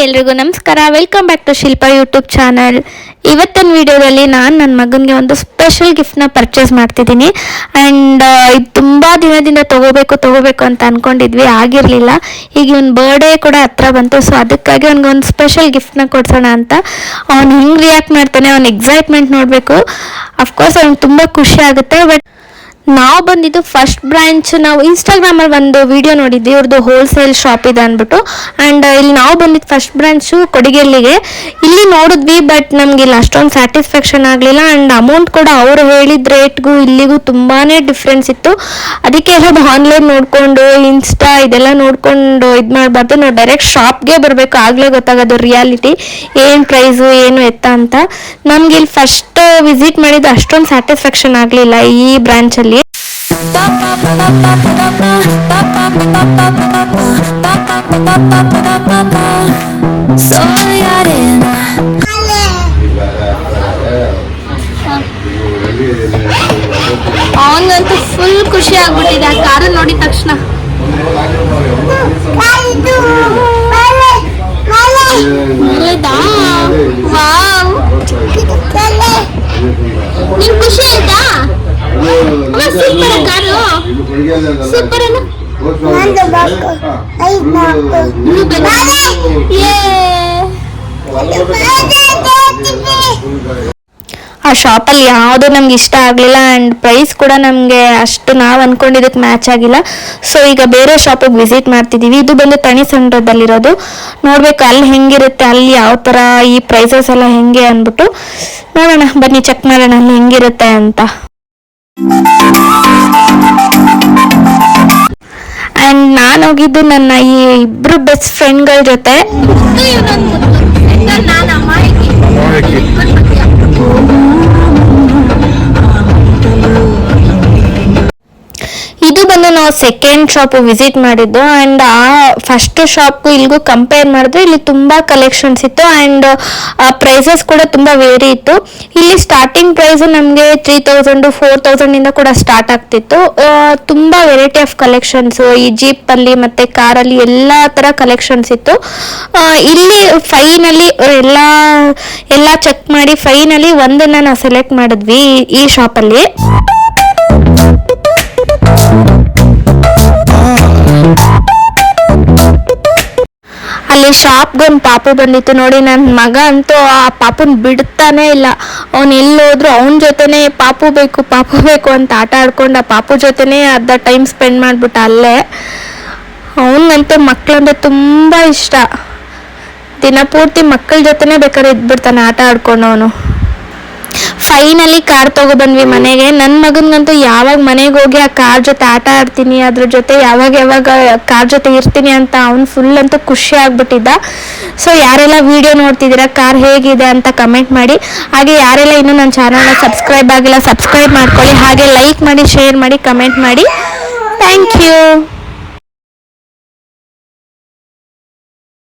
ಎಲ್ರಿಗೂ ನಮಸ್ಕಾರ. Welcome back to Shilpa YouTube channel. ಇವತ್ತಿನ ವಿಡಿಯೋದಲ್ಲಿ ನಾನು ನನ್ನ ಮಗನಿಗೆ ಒಂದು ಸ್ಪೆಷಲ್ ಗಿಫ್ಟ್ನ ಪರ್ಚೇಸ್ ಮಾಡ್ತಿದ್ದೀನಿ. ಆ್ಯಂಡ್ ಇದು ತುಂಬ ದಿನದಿಂದ ತಗೋಬೇಕು ಅಂತ ಅಂದ್ಕೊಂಡಿದ್ವಿ, ಆಗಿರಲಿಲ್ಲ. ಈಗ ಇವನ್ ಬರ್ಡೇ ಕೂಡ ಹತ್ರ ಬಂತು. ಸೊ ಅದಕ್ಕಾಗಿ ಅವ್ನಿಗೊಂದು ಸ್ಪೆಷಲ್ ಗಿಫ್ಟ್ನ ಕೊಡ್ಸೋಣ ಅಂತ. ಅವ್ನು ಹಿಂಗೆ ರಿಯಾಕ್ಟ್ ಮಾಡ್ತಾನೆ, ಅವ್ನ ಎಕ್ಸೈಟ್ಮೆಂಟ್ ನೋಡಬೇಕು. ಅಫ್ಕೋರ್ಸ್ ಅವ್ನಿಗೆ ತುಂಬ ಖುಷಿ ಆಗುತ್ತೆ. ಬಟ್ ನಾವು ಬಂದಿದ್ದು ಫಸ್ಟ್ ಬ್ರಾಂಚ್, ನಾವು ಇನ್ಸ್ಟಾಗ್ರಾಮಲ್ಲಿ ಒಂದು ವಿಡಿಯೋ ನೋಡಿದ್ವಿ, ಇವ್ರದ್ದು ಹೋಲ್ಸೇಲ್ ಶಾಪ್ ಇದೆ ಅಂದ್ಬಿಟ್ಟು. ಆ್ಯಂಡ್ ಇಲ್ಲಿ ನಾವು ಬಂದಿದ್ದು ಫಸ್ಟ್ ಬ್ರಾಂಚು ಕೊಡಿಗೆಲ್ಲಿಗೆ. ಇಲ್ಲಿ ನೋಡಿದ್ವಿ, ಬಟ್ ನಮ್ಗೆ ಇಲ್ಲಿ ಅಷ್ಟೊಂದು ಸ್ಯಾಟಿಸ್ಫ್ಯಾಕ್ಷನ್ ಆಗಲಿಲ್ಲ. ಆ್ಯಂಡ್ ಅಮೌಂಟ್ ಕೂಡ ಅವರು ಹೇಳಿದ ರೇಟ್ಗೂ ಇಲ್ಲಿಗೂ ತುಂಬಾ ಡಿಫ್ರೆನ್ಸ್ ಇತ್ತು. ಅದಕ್ಕೆ ಹೇಳೋದು, ಆನ್ಲೈನ್ ನೋಡಿಕೊಂಡು ಇನ್ಸ್ಟಾ ಇದೆಲ್ಲ ನೋಡಿಕೊಂಡು ಇದು ಮಾಡಬಾರ್ದು, ನಾವು ಡೈರೆಕ್ಟ್ ಶಾಪ್ಗೆ ಬರಬೇಕು, ಆಗಲೇ ಗೊತ್ತಾಗೋದು ರಿಯಾಲಿಟಿ ಏನು ಪ್ರೈಸು ಏನು ಎತ್ತ ಅಂತ. ನಮ್ಗೆ ಇಲ್ಲಿ ಫಸ್ಟ್ ವಿಸಿಟ್ ಮಾಡಿದ್ದು ಅಷ್ಟೊಂದು ಸ್ಯಾಟಿಸ್ಫ್ಯಾಕ್ಷನ್ ಆಗಲಿಲ್ಲ ಈ ಬ್ರಾಂಚಲ್ಲಿ. ಅವನಿಗಂತೂ ಫುಲ್ ಖುಷಿ ಆಗ್ಬಿಟ್ಟಿದೆ ಆ ಕಾರು ನೋಡಿದ ತಕ್ಷಣ. ನಿನ್ ಖುಷಿ ಆಯ್ತಾ? ಸೂಪರ್ ಕಾರು, ಸೂಪರ್ ಅಲ್ಲ? ಆ ಶಾಪಲ್ಲಿ ಯಾವುದು ನಮ್ಗೆ ಇಷ್ಟ ಆಗಲಿಲ್ಲ. ಆ್ಯಂಡ್ ಪ್ರೈಸ್ ಕೂಡ ನಮಗೆ ಅಷ್ಟು ನಾವು ಅಂದ್ಕೊಂಡಿದ್ದಕ್ಕೆ ಮ್ಯಾಚ್ ಆಗಿಲ್ಲ. ಸೊ ಈಗ ಬೇರೆ ಶಾಪಿಗೆ ವಿಸಿಟ್ ಮಾಡ್ತಿದ್ದೀವಿ. ಇದು ಬಂದು ತಣಿ ಸಂಘದಲ್ಲಿರೋದು. ನೋಡ್ಬೇಕು ಅಲ್ಲಿ ಹೆಂಗಿರುತ್ತೆ, ಅಲ್ಲಿ ಯಾವ ಥರ ಈ ಪ್ರೈಸಸ್ ಎಲ್ಲ ಹೆಂಗೆ ಅಂದ್ಬಿಟ್ಟು ನೋಡೋಣ. ಬನ್ನಿ ಚೆಕ್ ಮಾಡೋಣ ಅಲ್ಲಿ ಹೆಂಗಿರುತ್ತೆ ಅಂತ. ಆ್ಯಂಡ್ ನಾನು ಹೋಗಿದ್ದು ನನ್ನ ಈ ಇಬ್ರು ಬೆಸ್ಟ್ ಫ್ರೆಂಡ್ಗಳ ಜೊತೆ. ಇದು ಬಂದು ನಾವು ಸೆಕೆಂಡ್ ಶಾಪು ವಿಸಿಟ್ ಮಾಡಿದ್ದು. ಆ್ಯಂಡ್ ಆ ಫಸ್ಟ್ ಶಾಪ್ಗೂ ಇಲ್ಲಿಗೂ ಕಂಪೇರ್ ಮಾಡಿದ್ರೆ ಇಲ್ಲಿ ತುಂಬ ಕಲೆಕ್ಷನ್ಸ್ ಇತ್ತು. ಆ್ಯಂಡ್ ಪ್ರೈಸಸ್ ಕೂಡ ತುಂಬ ವೇರಿ ಇತ್ತು. ಇಲ್ಲಿ ಸ್ಟಾರ್ಟಿಂಗ್ ಪ್ರೈಸು ನಮಗೆ 3000 4000 ಕೂಡ ಸ್ಟಾರ್ಟ್ ಆಗ್ತಿತ್ತು. ತುಂಬ ವೆರೈಟಿ ಆಫ್ ಕಲೆಕ್ಷನ್ಸು ಈ ಜೀಪಲ್ಲಿ ಮತ್ತು ಕಾರಲ್ಲಿ ಎಲ್ಲ ಥರ ಕಲೆಕ್ಷನ್ಸ್ ಇತ್ತು. ಇಲ್ಲಿ ಫೈನಲಿ ಎಲ್ಲ ಚೆಕ್ ಮಾಡಿ ಫೈನಲಿ ಒಂದನ್ನು ನಾವು ಸೆಲೆಕ್ಟ್ ಮಾಡಿದ್ವಿ ಈ ಶಾಪಲ್ಲಿ. ಅಲ್ಲಿ ಶಾಪ್ಗೊಂದು ಪಾಪು ಬಂದಿತ್ತು ನೋಡಿ. ನನ್ನ ಮಗ ಅಂತೂ ಆ ಪಾಪುನ ಬಿಡ್ತಾನೆ ಇಲ್ಲ. ಅವ್ನು ಎಲ್ಲೋದ್ರು ಅವನ ಜೊತೆನೇ ಪಾಪು ಬೇಕು ಅಂತ ಆಟ ಆಡ್ಕೊಂಡು ಆ ಪಾಪು ಜೊತೆನೇ ಅರ್ಧ ಟೈಮ್ ಸ್ಪೆಂಡ್ ಮಾಡಿಬಿಟ್ಟ ಅಲ್ಲೇ. ಅವನಿಗಂತೂ ಮಕ್ಕಳಂದ್ರೆ ತುಂಬ ಇಷ್ಟ. ದಿನಪೂರ್ತಿ ಮಕ್ಕಳ ಜೊತೆನೇ ಬೇಕಾದ್ರೆ ಇದ್ಬಿಡ್ತಾನೆ ಆಟ ಆಡ್ಕೊಂಡು ಅವನು. ಫೈನಲಿ ಕಾರ್ ತಗೊಬಂದ್ವಿ ಮನೆಗೆ. ನನ್ನ ಮಗನಿಗಂತೂ ಯಾವಾಗ ಮನೆಗೆ ಹೋಗಿ ಆ ಕಾರ್ ಜೊತೆ ಆಟ ಆಡ್ತೀನಿ, ಅದ್ರ ಜೊತೆ ಯಾವಾಗ ಕಾರ್ ಜೊತೆ ಇರ್ತೀನಿ ಅಂತ ಅವ್ನು ಫುಲ್ ಅಂತೂ ಖುಷಿ ಆಗ್ಬಿಟ್ಟಿದ್ದ. ಸೊ ಯಾರೆಲ್ಲ ವಿಡಿಯೋ ನೋಡ್ತಿದ್ದೀರಾ, ಕಾರ್ ಹೇಗಿದೆ ಅಂತ ಕಮೆಂಟ್ ಮಾಡಿ. ಹಾಗೆ ಯಾರೆಲ್ಲ ಇನ್ನೂ ನನ್ನ ಚಾನಲ್ನ ಸಬ್ಸ್ಕ್ರೈಬ್ ಆಗಿಲ್ಲ ಸಬ್ಸ್ಕ್ರೈಬ್ ಮಾಡ್ಕೊಳ್ಳಿ. ಹಾಗೆ ಲೈಕ್ ಮಾಡಿ, ಶೇರ್ ಮಾಡಿ, ಕಮೆಂಟ್ ಮಾಡಿ. Thank you.